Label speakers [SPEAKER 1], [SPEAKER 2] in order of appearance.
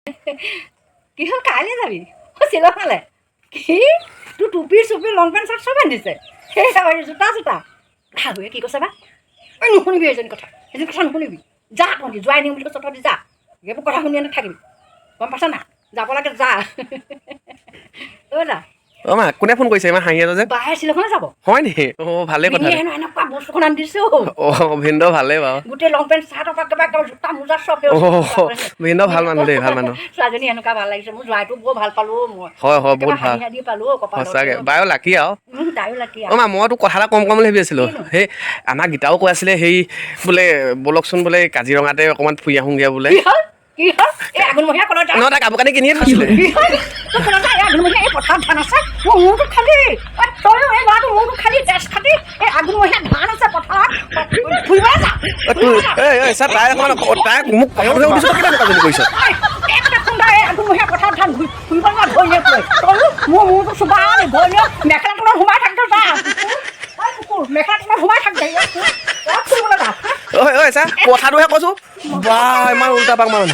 [SPEAKER 1] কি হ'ল কাইলৈ যাবি শ্বিলঙলৈ কি তোৰ টুপিৰ চুপিৰ লং পেণ্ট চাৰ্ট চব আনিছে সেই জোতা চোতা শাহুৱে কি কৈছে বা ঐ নুশুনিবি এজনী কথা নুশুনিবি যা তহঁতি যোৱাই নিম বুলি কৈছ তহঁতি যা এইবোৰ কথা শুনি নাথাকিবি গম পাইছ না যাব লাগে যা যা
[SPEAKER 2] অ' মা কোনে ফোন কৰিছে ইমান হাঁহি আছে যে
[SPEAKER 1] বাহে শ্বিলঙলৈ যাব
[SPEAKER 2] হয় নেকি অ' ভালেই কথা
[SPEAKER 1] এনেকুৱা বস্তুখন আনি দিছোঁ
[SPEAKER 2] অ' ভিনদেউ ভালেই বাৰু
[SPEAKER 1] গোটেই লং পেণ্ট চাৰ্ট একেবাৰে জোতা মোজা চব
[SPEAKER 2] ভিনদেউ ভাল মানুহ দেই ভাল মানুহ
[SPEAKER 1] ছোৱালীজনী এনেকুৱা ভাল লাগিছে মোৰ জোৱাইটো বৰ ভাল পালোঁ মই
[SPEAKER 2] হয় হয় বহুত ভাল
[SPEAKER 1] হাঁহি পালোঁ
[SPEAKER 2] সঁচাকৈ বায়ো লাকি আৰু
[SPEAKER 1] তাইও লাকি
[SPEAKER 2] অ' মা মই তোক কথা এটা কম বুলি ভাবি আছিলোঁ সেই আমাৰ গীতাও কৈ আছিলে সেই বোলে ব'লকচোন বোলে কাজিৰঙাতে অকণমান ফুৰি আহোঁগৈ বোলে
[SPEAKER 1] কি হ'ল এই আঘোণমহীয়া কলত
[SPEAKER 2] নহয় তাই কাপোৰ কানি কিনিয়ে থৈছিলে
[SPEAKER 1] আঘোণমহীয়া এই পথাৰত ধান আছে মোৰ মূৰটো খালি তইও এই ল'ৰাটো মূৰটো খালি তেজ খাটি এই আঘোণমহীয়া ধান আছে পথাৰত ফুৰিব যা
[SPEAKER 2] ছাৰ তাই তাই মোক কথাটোহে সুধিছোঁ কেলে কথাজনী কৰিছ
[SPEAKER 1] আঘোণমহীয়া পথাৰত ধান ফুৰিব যা ধৰিলে তইও মোৰ মূৰটো চুবা ধৰিলে মেখেলা তলত সোমাই থাকতো যা মেখেলা তলত সোমাই থাক ফুৰিবলৈ যা
[SPEAKER 2] ঐ ছাৰ কথাটোহে কৈছোঁ বা ইমান উল্টা পাক মানুহ